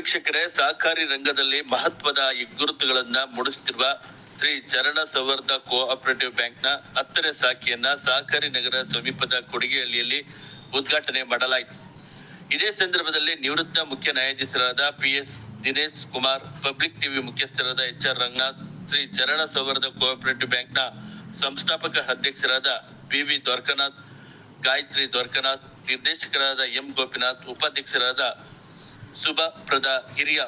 ವೀಕ್ಷಕರೇ, ಸಹಕಾರಿ ರಂಗದಲ್ಲಿ ಮಹತ್ವದ ಹೆಗ್ಗುರುತುಗಳನ್ನ ಮೂಡಿಸುತ್ತಿರುವ ಶ್ರೀ ಚರಣ ಸೌಹಾರ್ದ ಕೋಆಪರೇಟಿವ್ ಬ್ಯಾಂಕ್ನ 10ನೇ ಶಾಖೆಯನ್ನ ಸಹಕಾರಿ ನಗರ ಸಮೀಪದ ಕೊಡಿಗೆಹಳ್ಳಿಯಲ್ಲಿ ಉದ್ಘಾಟನೆ ಮಾಡಲಾಯಿತು. ಇದೇ ಸಂದರ್ಭದಲ್ಲಿ ನಿವೃತ್ತ ಮುಖ್ಯ ನ್ಯಾಯಾಧೀಶರಾದ PS Dinesh Kumar, public TV ಮುಖ್ಯಸ್ಥರಾದ HR ರಂಗನಾಥ್, ಶ್ರೀ ಚರಣ ಸೌಹಾರ್ದ ಕೋಆಪರೇಟಿವ್ ಬ್ಯಾಂಕ್ನ ಸಂಸ್ಥಾಪಕ ಅಧ್ಯಕ್ಷರಾದ PV ದ್ವಾರಕನಾಥ್, ಗಾಯತ್ರಿ ದ್ವಾರಕನಾಥ್, ನಿರ್ದೇಶಕರಾದ M ಗೋಪಿನಾಥ್, ಉಪಾಧ್ಯಕ್ಷರಾದ ಸುಭಪ್ರದ, ಹಿರಿಯ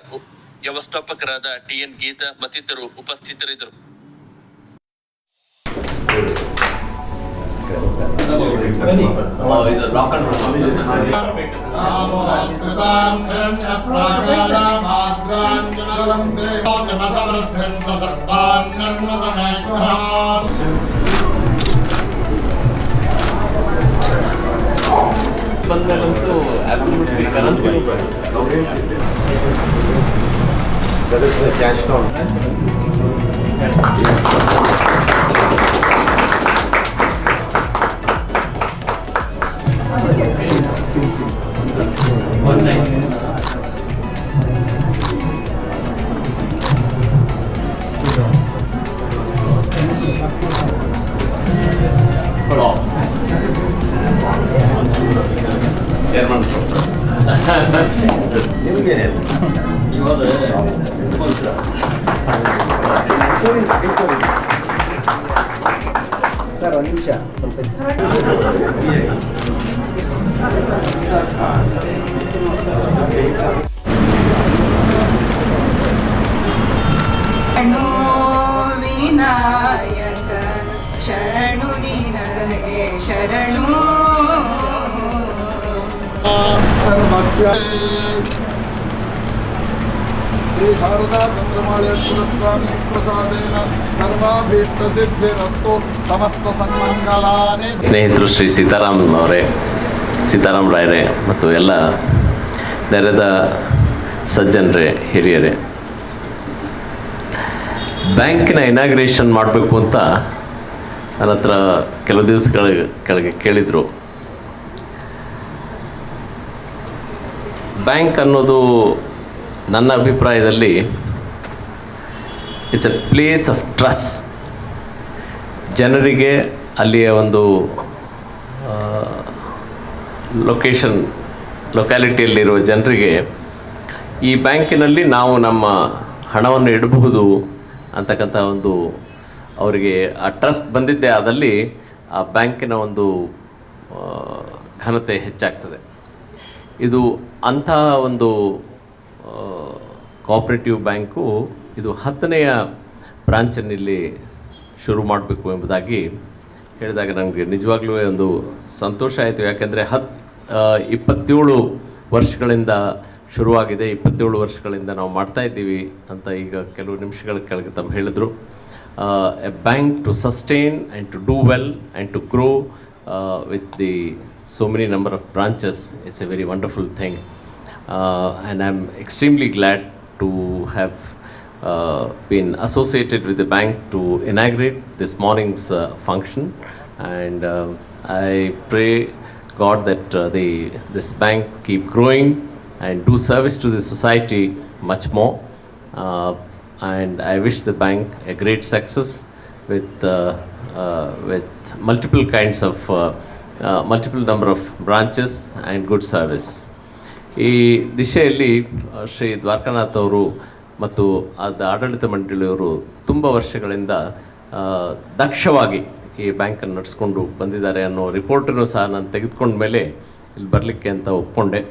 ವ್ಯವಸ್ಥಾಪಕರಾದ TN ಗೀತಾ ಮತ್ತಿತರರು ಉಪಸ್ಥಿತರಿದ್ದರು. ಬಂದ್ಮೇಲಂತೂ absolutely currency. That is the cash count. One night. Chairman. Sir ಒಂದು ನಿಮಿಷ ವಿನಾಯಕ ಶರಣು ನಿನಗೆ ಶರಣು ಶ್ರೀ ಶಾರದಾ ಚಂದ್ರಮಾಳೇಶ್ವರ ಸ್ವಾಮಿ ಪ್ರಸಾದೇನ ಸರ್ವಾಭೀಷ್ಟ ಸಿದ್ಧಿರಸ್ತು ಸಮಸ್ತ ಸನ್ಮಂಗಲಾನಿ. ಸ್ನೇಹಿತರು ಶ್ರೀ ಸೀತಾರಾಮ್ ರಾಯರೇ ಮತ್ತು ಎಲ್ಲ ನೆರೆದ ಸಜ್ಜನರೇ, ಹಿರಿಯರೇ, ಬ್ಯಾಂಕಿನ ಇನಾಗ್ರೇಷನ್ ಮಾಡಬೇಕು ಅಂತ ನನ್ನ ಹತ್ರ ಕೆಲವು ದಿವಸಗಳ ಕೆಳಗೆ ಕೇಳಿದರು. ಬ್ಯಾಂಕ್ ಅನ್ನೋದು ನನ್ನ ಅಭಿಪ್ರಾಯದಲ್ಲಿ it's A place of trust. ಜನರಿಗೆ ಅಲ್ಲಿಯ ಒಂದು ಲೊಕ್ಯಾಲಿಟಿಯಲ್ಲಿರುವ ಜನರಿಗೆ ಈ ಬ್ಯಾಂಕಿನಲ್ಲಿ ನಾವು ನಮ್ಮ ಹಣವನ್ನು ಇಡಬಹುದು ಅಂತಕ್ಕಂಥ ಒಂದು ಅವರಿಗೆ ಆ ಟ್ರಸ್ಟ್ ಬಂದಿದ್ದೇ ಆದಲ್ಲಿ ಆ ಬ್ಯಾಂಕಿನ ಒಂದು ಘನತೆ ಹೆಚ್ಚಾಗ್ತದೆ. ಇದು ಅಂಥ ಒಂದು ಕೋಆಪರೇಟಿವ್ ಬ್ಯಾಂಕು ಇದು 10ನೆಯ ಬ್ರಾಂಚನ್ನಿಲ್ಲಿ ಶುರು ಮಾಡಬೇಕು ಎಂಬುದಾಗಿ ಹೇಳಿದಾಗ ನನಗೆ ನಿಜವಾಗ್ಲೂ ಒಂದು ಸಂತೋಷ ಆಯಿತು. ಯಾಕೆಂದರೆ 27 ವರ್ಷಗಳಿಂದ ಶುರುವಾಗಿದೆ, 27 ವರ್ಷಗಳಿಂದ ನಾವು ಮಾಡ್ತಾಯಿದ್ದೀವಿ ಅಂತ ಈಗ ಕೆಲವು ನಿಮಿಷಗಳ ಕೆಳಗೆ ತಮ್ಮ ಹೇಳಿದ್ರು. A bank to sustain and to do well and to grow with the so many number of branches, it's a very wonderful thing, and I'm extremely glad to have been associated with the bank to inaugurate this morning's function, and I pray God that this bank keep growing and do service to the society much more, and I wish the bank a great success with multiple kinds of multiple number of branches and good service. ಈ ದಿಶೆಯಲ್ಲಿ ಶ್ರೀ ದ್ವಾರಕನಾಥ್ ಅವರು ಮತ್ತು ಆಡಳಿತ ಮಂಡಳಿಯವರು ತುಂಬ ವರ್ಷಗಳಿಂದ ದಕ್ಷವಾಗಿ ಈ ಬ್ಯಾಂಕನ್ನು ನಡೆಸ್ಕೊಂಡು ಬಂದಿದ್ದಾರೆ ಅನ್ನೋ ರಿಪೋರ್ಟನ್ನು ಸಹ ನಾನು ತೆಗೆದುಕೊಂಡ ಮೇಲೆ ಇಲ್ಲಿ ಬರಲಿಕ್ಕೆ ಅಂತ ಒಪ್ಕೊಂಡೆ.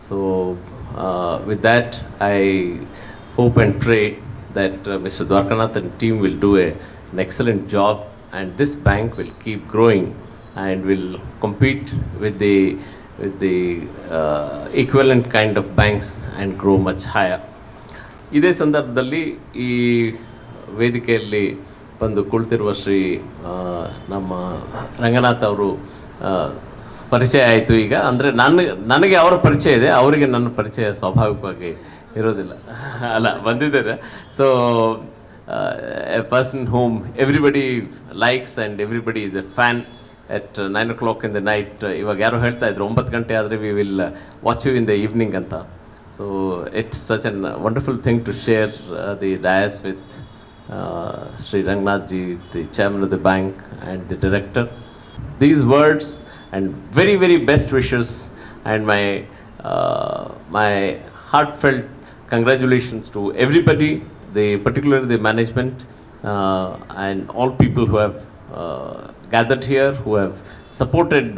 So with that I hope and pray that Mr. Dwarkanath and team will do an excellent job, and this bank will keep growing and will compete with the equivalent kind of banks and grow much higher. ಇದೇ ಸಂದರ್ಭದಲ್ಲಿ ಈ ವೇದಿಕೆಯಲ್ಲಿ ಬಂದು ಕುಳಿತಿರುವ ಶ್ರೀ ನಮ್ಮ ರಂಗನಾಥ್ ಅವರು ಪರಿಚಯ ಆಯಿತು. ಈಗ ಅಂದರೆ ನನಗೆ ಅವರ ಪರಿಚಯ ಇದೆ, ಅವರಿಗೆ ನನ್ನ ಪರಿಚಯ ಸ್ವಾಭಾವಿಕವಾಗಿ ಇರೋದಿಲ್ಲ ಅಲ್ಲ, ಬಂದಿದ್ದಾರೆ. So A person whom everybody likes and everybody is a fan at 9 o'clock in the night. ಇವಾಗ ಯಾರೋ ಹೇಳ್ತಾ ಇದ್ರು 9 ಗಂಟೆ ಆದರೆ we will watch you in the evening ಅಂತ. So it's such a wonderful thing to share the dais with Sri Rangnath ji, the chairman of the bank and the director. These words and very, very best wishes and my heartfelt congratulations to everybody, particularly the management and all people who have gathered here, who have supported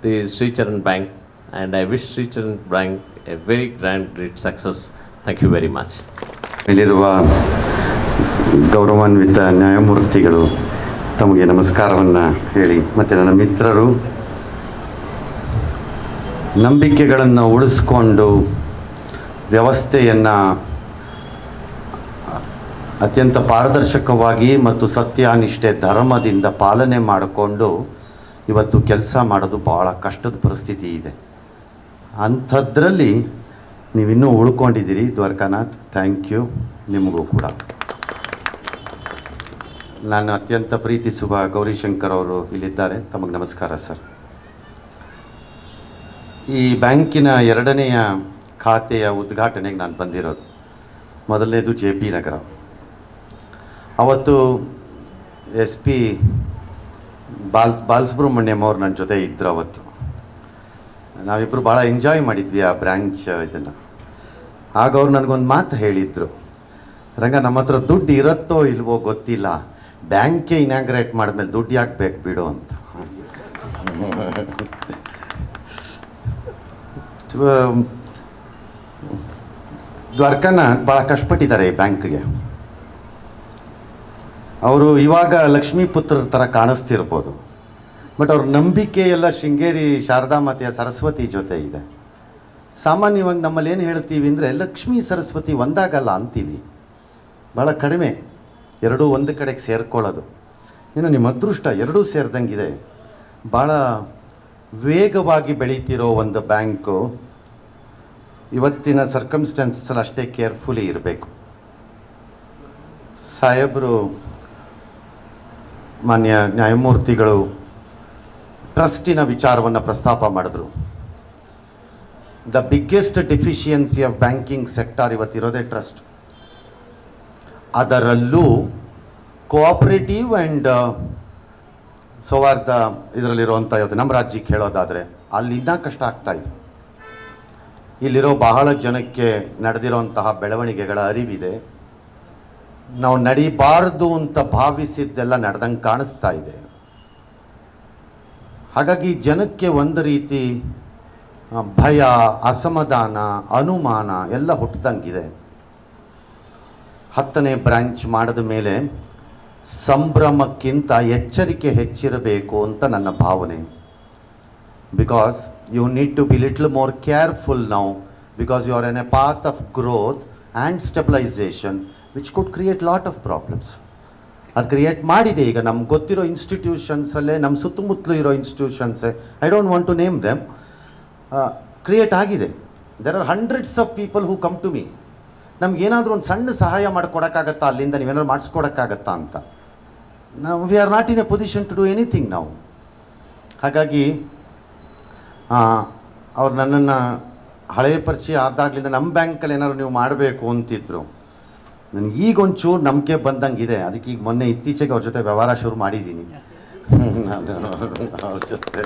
the Sri Charan Bank, and I wish Sri Charan Bank a very great success. Thank you very much. ಇಲ್ಲಿರುವ ಗೌರವಾನ್ವಿತ ನ್ಯಾಯಮೂರ್ತಿಗಳು ತಮಗೆ ನಮಸ್ಕಾರವನ್ನು ಹೇಳಿ, ಮತ್ತು ನನ್ನ ಮಿತ್ರರು, ನಂಬಿಕೆಗಳನ್ನು ಉಳಿಸ್ಕೊಂಡು ವ್ಯವಸ್ಥೆಯನ್ನು ಅತ್ಯಂತ ಪಾರದರ್ಶಕವಾಗಿ ಮತ್ತು ಸತ್ಯನಿಷ್ಠೆ ಧರ್ಮದಿಂದ ಪಾಲನೆ ಮಾಡಿಕೊಂಡು ಇವತ್ತು ಕೆಲಸ ಮಾಡೋದು ಭಾಳ ಕಷ್ಟದ ಪರಿಸ್ಥಿತಿ ಇದೆ. ಅಂಥದ್ರಲ್ಲಿ ನೀವಿನ್ನೂ ಉಳ್ಕೊಂಡಿದ್ದೀರಿ. Dwarakanath, thank you. ನಿಮಗೂ ಕೂಡ ನಾನು ಅತ್ಯಂತ ಪ್ರೀತಿಸುವ ಗೌರಿಶಂಕರ್ ಅವರು ಇಲ್ಲಿದ್ದಾರೆ. ತಮಗೆ ನಮಸ್ಕಾರ ಸರ್. ಈ ಬ್ಯಾಂಕಿನ 2ನೆಯ ಖಾತೆಯ ಉದ್ಘಾಟನೆಗೆ ನಾನು ಬಂದಿರೋದು. ಮೊದಲನೇದು JP ನಗರ. ಅವತ್ತು SP ಬಾಲಸುಬ್ರಹ್ಮಣ್ಯಂ ಅವ್ರು ನನ್ನ ಜೊತೆ ಇದ್ದರು. ಅವತ್ತು ನಾವಿಬ್ಬರು ಭಾಳ ಎಂಜಾಯ್ ಮಾಡಿದ್ವಿ ಆ ಬ್ರ್ಯಾಂಚ್ ಇದನ್ನು. ಆಗ ಅವ್ರು ನನಗೊಂದು ಮಾತು ಹೇಳಿದರು, ರಂಗ, ನಮ್ಮ ಹತ್ರ ದುಡ್ಡು ಇರುತ್ತೋ ಇಲ್ವೋ ಗೊತ್ತಿಲ್ಲ, ಬ್ಯಾಂಕೇ ಇನಾಗ್ರೇಟ್ ಮಾಡಿದ್ಮೇಲೆ ದುಡ್ಡು ಯಾಕೆ ಬೇಕು ಬಿಡು ಅಂತ. ದ್ವಾರಕಾನಾಥ್ ಭಾಳ ಕಷ್ಟಪಟ್ಟಿದ್ದಾರೆ ಈ ಬ್ಯಾಂಕ್ಗೆ. ಅವರು ಇವಾಗ ಲಕ್ಷ್ಮೀಪುತ್ರರ ಥರ ಕಾಣಿಸ್ತಿರ್ಬೋದು, ಬಟ್ ಅವ್ರ ನಂಬಿಕೆ ಎಲ್ಲ ಶೃಂಗೇರಿ ಶಾರದಾ ಮಾತೆಯ ಸರಸ್ವತಿ ಜೊತೆ ಇದೆ. ಸಾಮಾನ್ಯವಾಗಿ ನಮ್ಮಲ್ಲಿ ಏನು ಹೇಳ್ತೀವಿ ಅಂದರೆ ಲಕ್ಷ್ಮೀ ಸರಸ್ವತಿ ಒಂದಾಗಲ್ಲ ಅಂತೀವಿ, ಭಾಳ ಕಡಿಮೆ ಎರಡೂ ಒಂದು ಕಡೆಗೆ ಸೇರ್ಕೊಳ್ಳೋದು. ಇನ್ನು ನಿಮ್ಮ ಅದೃಷ್ಟ ಎರಡೂ ಸೇರಿದಂಗಿದೆ. ಭಾಳ ವೇಗವಾಗಿ ಬೆಳೀತಿರೋ ಒಂದು ಬ್ಯಾಂಕು ಇವತ್ತಿನ ಸರ್ಕಮ್ಸ್ಟೆನ್ಸಲ್ಲಿ ಅಷ್ಟೇ ಕೇರ್ಫುಲಿ ಇರಬೇಕು. ಸಾಹೇಬರು, ಮಾನ್ಯ ನ್ಯಾಯಮೂರ್ತಿಗಳು ಟ್ರಸ್ಟಿನ ವಿಚಾರವನ್ನು ಪ್ರಸ್ತಾಪ ಮಾಡಿದ್ರು. The biggest deficiency of banking sector ಇವತ್ತಿರೋದೇ ಟ್ರಸ್ಟ್. ಅದರಲ್ಲೂ ಕೋಆಪರೇಟಿವ್ ಆ್ಯಂಡ್ ಸೌಹಾರ್ದ ಇದರಲ್ಲಿರುವಂಥ ಇವತ್ತು ನಮ್ಮ ರಾಜ್ಯಕ್ಕೆ ಹೇಳೋದಾದರೆ ಅಲ್ಲಿ ಇನ್ನೂ ಕಷ್ಟ ಆಗ್ತಾಯಿದೆ. ಇಲ್ಲಿರೋ ಬಹಳ ಜನಕ್ಕೆ ನಡೆದಿರೋಂತಹ ಬೆಳವಣಿಗೆಗಳ ಅರಿವಿದೆ. ನಾವು ನಡಿಬಾರ್ದು ಅಂತ ಭಾವಿಸಿದ್ದೆಲ್ಲ ನಡೆದಂಗೆ ಕಾಣಿಸ್ತಾ ಇದೆ. ಹಾಗಾಗಿ ಜನಕ್ಕೆ ಒಂದು ರೀತಿ ಭಯ, ಅಸಮಾಧಾನ, ಅನುಮಾನ ಎಲ್ಲ ಹುಟ್ಟಿದಂಗಿದೆ. 10ನೇ ಬ್ರಾಂಚ್ ಮಾಡಿದ ಮೇಲೆ ಸಂಭ್ರಮಕ್ಕಿಂತ ಎಚ್ಚರಿಕೆ ಹೆಚ್ಚಿರಬೇಕು ಅಂತ ನನ್ನ ಭಾವನೆ. Because you need to be little more careful now, because you are in a path of growth and stabilisation which could create lot of problems. ಅದು ಕ್ರಿಯೇಟ್ ಮಾಡಿದೆ. ಈಗ ನಮ್ಗೆ ಗೊತ್ತಿರೋ ಇನ್ಸ್ಟಿಟ್ಯೂಷನ್ಸಲ್ಲೇ, ನಮ್ಮ ಸುತ್ತಮುತ್ತಲೂ ಇರೋ ಇನ್ಸ್ಟಿಟ್ಯೂಷನ್ಸೇ, I don't want to name them, create ಆಗಿದೆ. There are hundreds of people who come to me, ನಮಗೇನಾದರೂ ಒಂದು ಸಣ್ಣ ಸಹಾಯ ಮಾಡಿಕೊಡೋಕ್ಕಾಗತ್ತಾ, ಅಲ್ಲಿಂದ ನೀವೇನಾದ್ರು ಮಾಡಿಸ್ಕೊಡೋಕ್ಕಾಗತ್ತಾ ಅಂತ. ನಾವು we are not in a position to do anything ನಾವು. ಹಾಗಾಗಿ ಅವ್ರು ನನ್ನನ್ನು ಹಳೆಯ ಪರಿಚಯ ಆದಾಗಲಿಂದ ನಮ್ಮ ಬ್ಯಾಂಕಲ್ಲಿ ಏನಾದ್ರು ನೀವು ಮಾಡಬೇಕು ಅಂತಿದ್ರು. ನನಗೆ ಈಗೊಂಚೂರು ನಂಬಿಕೆ ಬಂದಂಗಿದೆ. ಅದಕ್ಕೆ ಈಗ ಮೊನ್ನೆ ಇತ್ತೀಚೆಗೆ ಅವ್ರ ಜೊತೆ ವ್ಯವಹಾರ ಶುರು ಮಾಡಿದ್ದೀನಿ. ಅವ್ರ ಜೊತೆ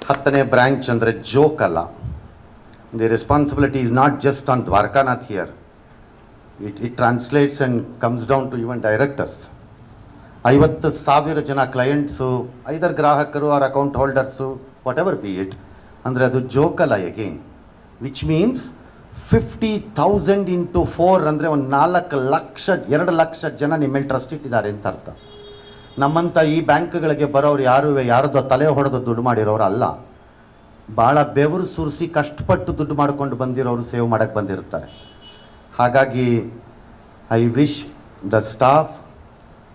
10ನೇ ಬ್ರ್ಯಾಂಚ್ ಅಂದರೆ ಜೋಕ್ ಅಲ್ಲ. The responsibility is not just on Dwarakanath here. It translates and comes down to even directors. 50,000 ಜನ ಕ್ಲೈಂಟ್ಸು, ಐದರ್ ಗ್ರಾಹಕರು or account holders, whatever be it, ಅಂದರೆ ಅದು ಜೋಕಲ್ಲ ಎಗೇನ್. ವಿಚ್ ಮೀನ್ಸ್ 50,000 ಇಂಟು 4 ಅಂದರೆ ಒಂದು 4 ಲಕ್ಷ, 2 ಲಕ್ಷ ಜನ ನಿಮ್ಮ ಮೇಲೆ ಟ್ರಸ್ಟ್ ಇಟ್ಟಿದ್ದಾರೆ ಅಂತ ಅರ್ಥ. ನಮ್ಮಂಥ ಈ ಬ್ಯಾಂಕ್ಗಳಿಗೆ ಬರೋರು ಯಾರದೋ ತಲೆ ಹೊಡೆದು ದುಡ್ಡು ಮಾಡಿರೋರು ಅಲ್ಲ. ಭಾಳ ಬೆವರು ಸುರಿಸಿ ಕಷ್ಟಪಟ್ಟು ದುಡ್ಡು ಮಾಡ್ಕೊಂಡು ಬಂದಿರೋರು ಸೇವ್ ಮಾಡೋಕ್ಕೆ ಬಂದಿರ್ತಾರೆ. ಹಾಗಾಗಿ I wish the staff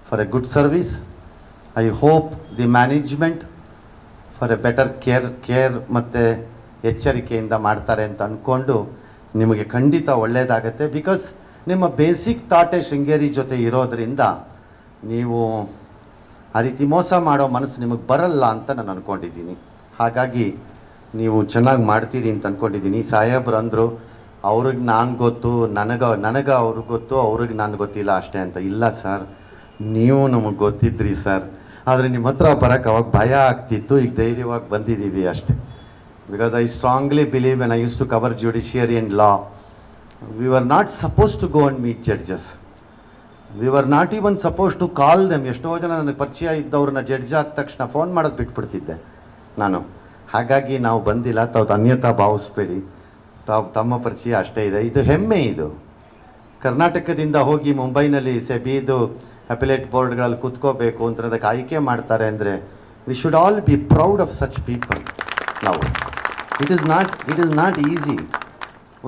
for A good service. I hope the management for A better care ಮತ್ತು ಎಚ್ಚರಿಕೆಯಿಂದ ಮಾಡ್ತಾರೆ ಅಂತ ಅಂದ್ಕೊಂಡು ನಿಮಗೆ ಖಂಡಿತ ಒಳ್ಳೆಯದಾಗತ್ತೆ. ಬಿಕಾಸ್ ನಿಮ್ಮ ಬೇಸಿಕ್ ಥಾಟೇ ಶೃಂಗೇರಿ ಜೊತೆ ಇರೋದರಿಂದ ನೀವು ಆ ರೀತಿ ಮೋಸ ಮಾಡೋ ಮನಸ್ಸು ನಿಮಗೆ ಬರಲ್ಲ ಅಂತ ನಾನು ಅಂದ್ಕೊಂಡಿದ್ದೀನಿ. ಹಾಗಾಗಿ ನೀವು ಚೆನ್ನಾಗಿ ಮಾಡ್ತೀರಿ ಅಂತ ಅಂದ್ಕೊಂಡಿದ್ದೀನಿ. ಸಾಹೇಬ್ರು ಅಂದರು ಅವ್ರಿಗೆ ನಾನು ಗೊತ್ತು, ನನಗೆ ಅವ್ರಿಗೆ ಗೊತ್ತು, ಅವ್ರಿಗೆ ನಾನು ಗೊತ್ತಿಲ್ಲ ಅಷ್ಟೇ ಅಂತ. ಇಲ್ಲ ಸರ್, ನೀವು ನಮಗೆ ಗೊತ್ತಿದ್ರಿ ಸರ್, ಆದರೆ ನಿಮ್ಮ ಹತ್ರ ಬರೋಕ್ಕೆ ಅವಾಗ ಭಯ ಆಗ್ತಿತ್ತು. ಈಗ ಧೈರ್ಯವಾಗಿ ಬಂದಿದ್ದೀವಿ ಅಷ್ಟೇ. Because I strongly believe when I use to cover judiciary and law, we are not suppose to go and meet judges. We are not even suppose to call them. ಎಷ್ಟೋ ಜನ ನನಗೆ ಪರಿಚಯ ಇದ್ದವ್ರನ್ನ ಜಡ್ಜ್ ಆದ ತಕ್ಷಣ ಫೋನ್ ಮಾಡೋದು ಬಿಟ್ಬಿಡ್ತಿದ್ದೆ ನಾನು. ಹಾಗಾಗಿ ನಾವು ಬಂದಿಲ್ಲ, ತಾವು ಅನ್ಯತಾ ಭಾವಿಸ್ಬೇಡಿ. ತಾವು ತಮ್ಮ ಪರಿಚಯ ಅಷ್ಟೇ ಇದೆ. ಇದು ಹೆಮ್ಮೆ. ಇದು ಕರ್ನಾಟಕದಿಂದ ಹೋಗಿ ಮುಂಬೈನಲ್ಲಿ ಸೆಬಿದು ಅಪಿಲೇಟ್ ಬೋರ್ಡ್ಗಳಲ್ಲಿ ಕೂತ್ಕೋಬೇಕು ಅಂತ ಅದಕ್ಕೆ ಆಯ್ಕೆ ಮಾಡ್ತಾರೆ ಅಂದರೆ we should all be proud of such people. ನಾವು ಇಟ್ ಈಸ್ ನಾಟ್ ಈಸಿ.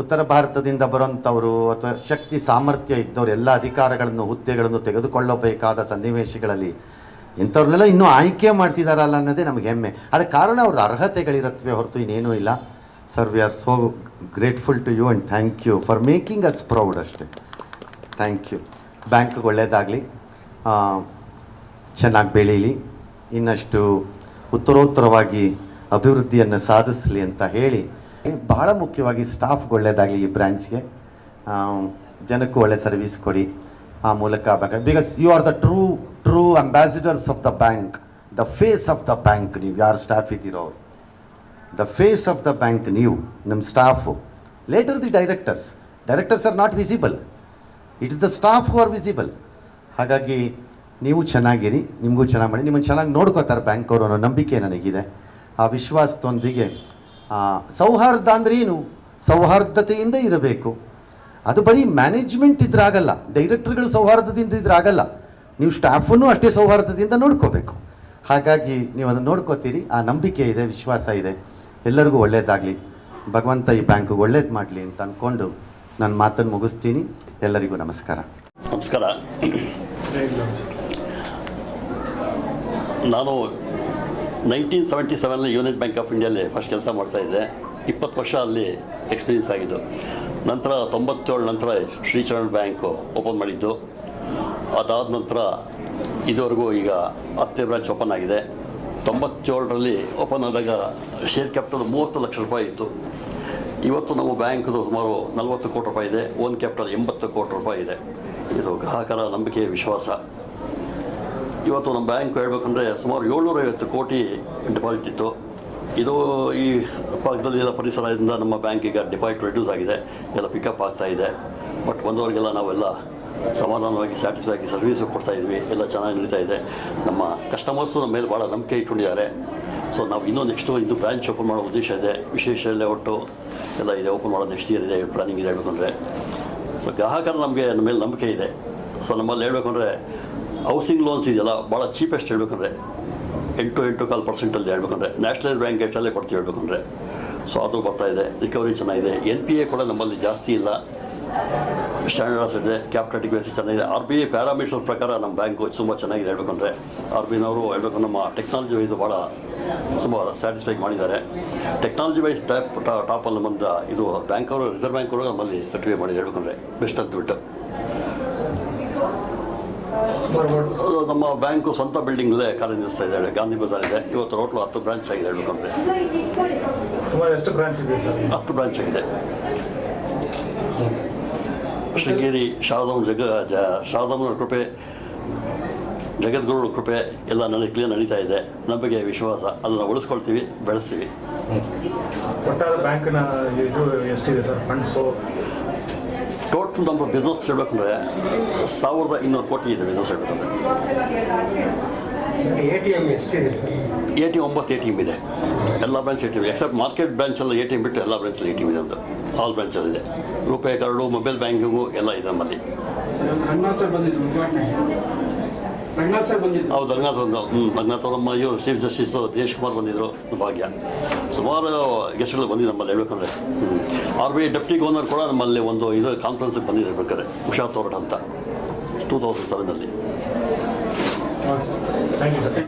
ಉತ್ತರ ಭಾರತದಿಂದ ಬರೋಂಥವರು ಅಥವಾ ಶಕ್ತಿ ಸಾಮರ್ಥ್ಯ ಇದ್ದವರು ಎಲ್ಲ ಅಧಿಕಾರಗಳನ್ನು ಹುದ್ದೆಗಳನ್ನು ತೆಗೆದುಕೊಳ್ಳಬೇಕಾದ ಸನ್ನಿವೇಶಗಳಲ್ಲಿ ಇಂಥವ್ರನ್ನೆಲ್ಲ ಇನ್ನೂ ಆಯ್ಕೆ ಮಾಡ್ತಿದ್ದಾರಲ್ಲ ಅನ್ನೋದೇ ನಮಗೆ ಹೆಮ್ಮೆ. ಅದಕ್ಕೆ ಕಾರಣ ಅವ್ರದ್ದು ಅರ್ಹತೆಗಳಿರತ್ವೆ ಹೊರತು ಇನ್ನೇನೂ ಇಲ್ಲ. Sir, we are so grateful to you and thank you for making us proud ಅಷ್ಟೇ. Thank you. ಬ್ಯಾಂಕ್ಗೆ ಒಳ್ಳೆಯದಾಗಲಿ, ಚೆನ್ನಾಗಿ ಬೆಳೀಲಿ, ಇನ್ನಷ್ಟು ಉತ್ತರೋತ್ತರವಾಗಿ ಅಭಿವೃದ್ಧಿಯನ್ನು ಸಾಧಿಸಲಿ ಅಂತ ಹೇಳಿ, ಬಹಳ ಮುಖ್ಯವಾಗಿ ಸ್ಟಾಫ್ಗೆ ಒಳ್ಳೆಯದಾಗಲಿ, ಈ ಬ್ರ್ಯಾಂಚ್ಗೆ ಜನಕ್ಕೂ ಒಳ್ಳೆ ಸರ್ವಿಸ್ ಕೊಡಿ. ಆ ಮೂಲಕ because you are the true ambassadors of the bank, the face of the bank. ನೀವು ಯಾರು ಸ್ಟಾಫ್ ಇದ್ದೀರೋ the face of the bank ನೀವು, ನಮ್ಮ staff. Later the directors are not visible, it is the staff who are visible. ಹಾಗಾಗಿ ನೀವು ಚೆನ್ನಾಗಿರಿ, ನಿಮಗೂ ಚೆನ್ನಾಗಿ ಮಾಡಿ, ನಿಮ್ಮನ್ನು ಚೆನ್ನಾಗಿ ನೋಡ್ಕೋತಾರೆ ಬ್ಯಾಂಕ್ ಅವರು ಅನ್ನೋ ನಂಬಿಕೆ ನನಗಿದೆ. ಆ ವಿಶ್ವಾಸದೊಂದಿಗೆ ಸೌಹಾರ್ದ ಅಂದರೆ ಏನು? ಸೌಹಾರ್ದತೆಯಿಂದ ಇರಬೇಕು. ಅದು ಬರೀ ಮ್ಯಾನೇಜ್ಮೆಂಟ್ ಇದ್ರಾಗಲ್ಲ, ಡೈರೆಕ್ಟರ್ಗಳು ಸೌಹಾರ್ದದಿಂದ ಇದ್ರಾಗಲ್ಲ, ನೀವು ಸ್ಟಾಫನ್ನು ಅಷ್ಟೇ ಸೌಹಾರ್ದದಿಂದ ನೋಡ್ಕೋಬೇಕು. ಹಾಗಾಗಿ ನೀವು ಅದನ್ನು ನೋಡ್ಕೋತೀರಿ, ಆ ನಂಬಿಕೆ ಇದೆ, ವಿಶ್ವಾಸ ಇದೆ. ಎಲ್ಲರಿಗೂ ಒಳ್ಳೆಯದಾಗಲಿ, ಭಗವಂತ ಈ ಬ್ಯಾಂಕಿಗೆ ಒಳ್ಳೇದು ಮಾಡಲಿ ಅಂತ ಅಂದ್ಕೊಂಡು ನನ್ನ ಮಾತನ್ನು ಮುಗಿಸ್ತೀನಿ. ಎಲ್ಲರಿಗೂ ನಮಸ್ಕಾರ. ನಮಸ್ಕಾರ. ನಾನು 1977 ಯೂನಿಯನ್ ಬ್ಯಾಂಕ್ ಆಫ್ ಇಂಡಿಯಲ್ಲಿ ಫಸ್ಟ್ ಕೆಲಸ ಮಾಡ್ತಾಯಿದ್ದೆ. 20 ವರ್ಷ ಅಲ್ಲಿ ಎಕ್ಸ್ಪೀರಿಯನ್ಸ್ ಆಗಿದ್ದು. ನಂತರ 97 ನಂತರ ಶ್ರೀಚರಣ್ ಬ್ಯಾಂಕು ಓಪನ್ ಮಾಡಿದ್ದು. ಅದಾದ ನಂತರ ಇದುವರೆಗೂ ಈಗ 10 ಬ್ರಾಂಚ್ ಓಪನ್ ಆಗಿದೆ. 97ರಲ್ಲಿ ಓಪನ್ ಆದಾಗ ಶೇರ್ ಕ್ಯಾಪಿಟಲ್ 30 ಲಕ್ಷ ರೂಪಾಯಿ ಇತ್ತು. ಇವತ್ತು ನಮ್ಮ ಬ್ಯಾಂಕ್ದು ಸುಮಾರು 40 ಕೋಟಿ ರೂಪಾಯಿ ಇದೆ. ಓನ್ ಕ್ಯಾಪಿಟಲ್ 80 ಕೋಟಿ ರೂಪಾಯಿ ಇದೆ. ಇದು ಗ್ರಾಹಕರ ನಂಬಿಕೆ, ವಿಶ್ವಾಸ. ಇವತ್ತು ನಮ್ಮ ಬ್ಯಾಂಕ್ ಹೇಳಬೇಕಂದ್ರೆ ಸುಮಾರು 750 ಕೋಟಿ ಡಿಪಾಸಿಟ್ ಇತ್ತು. ಇದು ಈ ಭಾಗದಲ್ಲಿರೋ ಪರಿಸರದಿಂದ ನಮ್ಮ ಬ್ಯಾಂಕಿಗೆ ಡಿಪಾಸಿಟ್ ರೆಡ್ಯೂಸ್ ಆಗಿದೆ, ಎಲ್ಲ ಪಿಕಪ್ ಆಗ್ತಾ ಇದೆ. ಬಟ್ ಬಂದವರಿಗೆಲ್ಲ ನಾವೆಲ್ಲ ಸಮಾಧಾನವಾಗಿ ಸ್ಯಾಟಿಸ್ಫೈ ಆಗಿ ಸರ್ವೀಸು ಕೊಡ್ತಾಯಿದ್ವಿ. ಎಲ್ಲ ಚೆನ್ನಾಗಿ ನಡೀತಾ ಇದೆ. ನಮ್ಮ ಕಸ್ಟಮರ್ಸು ನಮ್ಮ ಮೇಲೆ ಭಾಳ ನಂಬಿಕೆ ಇಟ್ಕೊಂಡಿದ್ದಾರೆ. ಸೊ ನಾವು ಇನ್ನೂ ಇನ್ನೂ ಬ್ರಾಂಚ್ ಓಪನ್ ಮಾಡೋ ಉದ್ದೇಶ ಇದೆ. ವಿಶೇಷ ಲೇಔಟು ಎಲ್ಲ ಇದೆ, ಓಪನ್ ಮಾಡೋ ನೆಕ್ಸ್ಟ್ ಇಯರ್ ಇದೆ, ಪ್ಲಾನಿಂಗ್ ಇದೆ ಹೇಳ್ಬೇಕಂದ್ರೆ. ಸೊ ಗ್ರಾಹಕರು ನಮ್ಮ ಮೇಲೆ ನಂಬಿಕೆ ಇದೆ. ಸೊ ನಮ್ಮಲ್ಲಿ ಹೇಳ್ಬೇಕಂದ್ರೆ ಹೌಸಿಂಗ್ ಲೋನ್ಸ್ ಇದೆಯಲ್ಲ, ಭಾಳ ಚೀಪೆಸ್ಟ್ ಹೇಳ್ಬೇಕಂದ್ರೆ 8.25% ಹೇಳ್ಬೇಕಂದ್ರೆ ನ್ಯಾಷನಲೈಸ್ ಬ್ಯಾಂಕ್ ಎಷ್ಟಲ್ಲೇ ಕೊಡ್ತೀವಿ ಹೇಳ್ಬೇಕಂದ್ರೆ. ಸೊ ಅದು ಬರ್ತಾಯಿದೆ, ರಿಕವರಿ ಚೆನ್ನಾಗಿದೆ. NPA ಕೂಡ ನಮ್ಮಲ್ಲಿ ಜಾಸ್ತಿ ಇಲ್ಲ, ಸ್ಟ್ಯಾಂಡರ್ಡ್ಸ್ ಇದೆ, ಕ್ಯಾಪಿಟಲ್ ಅಡಿಕ್ವೆಸಿ ಚೆನ್ನಾಗಿದೆ. RBI ಪ್ಯಾರಾಮೀಟರ್ಸ್ ಪ್ರಕಾರ ನಮ್ಮ ಬ್ಯಾಂಕು ತುಂಬ ಚೆನ್ನಾಗಿದೆ ಹೇಳ್ಬೇಕಂದ್ರೆ. RBIನವರು ಹೇಳ್ಬೇಕು ನಮ್ಮ ಟೆಕ್ನಾಲಜಿ ವೈಸ್ ಭಾಳ ತುಂಬ ಸ್ಯಾಟಿಸ್ಫೈ ಮಾಡಿದ್ದಾರೆ. ಟೆಕ್ನಾಲಜಿ ವೈಸ್ ಟಾಪಲ್ಲಿ ಬಂದ ಇದು ಬ್ಯಾಂಕ್ ಅವರು, ರಿಸರ್ವ್ ಬ್ಯಾಂಕ್ ಅವರು ನಮ್ಮಲ್ಲಿ ಸರ್ಟಿಫೈ ಮಾಡಿ ಹೇಳ್ಬೇಕಂದ್ರೆ ಬೆಸ್ಟ್ ಅಂದ್ಬಿಟ್ಟು. ನಮ್ಮ ಬ್ಯಾಂಕು ಸ್ವಂತ ಬಿಲ್ಡಿಂಗ್ಲೇ ಕಾರ್ಯನಿರ್ವಹಿಸ್ತಾ ಇದೆ. ಗಾಂಧಿ ಬಜಾರ್ ಇದೆ. ಇವತ್ತು ಟೋಟಲ್ 10 ಬ್ರಾಂಚ್ ಆಗಿದೆ ಹೇಳ್ಬೇಕಂದ್ರೆ. ಸುಮಾರು ಎಷ್ಟು ಬ್ರಾಂಚ್ ಇದೆ ಸರ್? 10 ಬ್ರಾಂಚ್ ಆಗಿದೆ. ಶೃಂಗೇರಿ ಶಾರದಾಂಬನ ಕೃಪೆ, ಜಗದ್ಗುರುಗಳ ಕೃಪೆ ಎಲ್ಲ ಕ್ಲಿಯರ್ ನಡೀತಾ ಇದೆ. ನಂಬಿಕೆ, ವಿಶ್ವಾಸ ಅದನ್ನು ಉಳಿಸ್ಕೊಳ್ತೀವಿ, ಬೆಳೆಸ್ತೀವಿ. ಒಟ್ಟಾರೆ ಬ್ಯಾಂಕ್ನ ಇದು ಎಷ್ಟಿದೆ ಸರ್ ಫಂಡ್ಸು? ಟೋಟಲ್ ನಮ್ಮ ಬಿಸ್ನೆಸ್ ಹೇಳ್ಬೇಕಂದ್ರೆ 1200 ಕೋಟಿ ಇದೆ ಬಿಸ್ನೆಸ್ ಹೇಳ್ಬೇಕಂದ್ರೆ. ATM ಎಷ್ಟಿದೆ ಸರ್? ATM 9 ATM ಇದೆ. ಎಲ್ಲ ಬ್ರಾಂಚ್ ATM ಎಕ್ಸೆಪ್ಟ್ ಮಾರ್ಕೆಟ್ ಬ್ರಾಂಚಲ್ಲ ATM ಬಿಟ್ಟು ಎಲ್ಲ ಬ್ರಾಂಚಲ್ಲಿ ATM ಇದೆ. ಒಂದು ಆಲ್ ಬ್ರಾಂಚಲ್ಲಿದೆ. ರೂಪೇ ಕಾರ್ಡು, ಮೊಬೈಲ್ ಬ್ಯಾಂಕಿಂಗು ಎಲ್ಲ ಇದೆ ನಮ್ಮಲ್ಲಿ. ಹೌದು, ರಂಗನಾಥ್ ಅವರು ನಮ್ಮ ಇವರು ಚೀಫ್ ಜಸ್ಟಿಸ್ ದಿನೇಶ್ ಕುಮಾರ್ ಬಂದಿದ್ದರು, ಭಾಗ್ಯ. ಸುಮಾರು ಗೆಸ್ಟ್ಗಳು ಬಂದಿದ್ದು ನಮ್ಮಲ್ಲಿ ಹೇಳ್ಬೇಕಂದ್ರೆ. RBI ಡೆಪ್ಟಿ ಗವರ್ನರ್ ಕೂಡ ನಮ್ಮಲ್ಲಿ ಒಂದು ಇದು ಕಾನ್ಫರೆನ್ಸಿಗೆ ಬಂದಿದ್ದಾರೆ ಬೇಕಾದ್ರೆ, ಉಷಾ ತೋರಟ್ ಅಂತ 2007ನಲ್ಲಿ.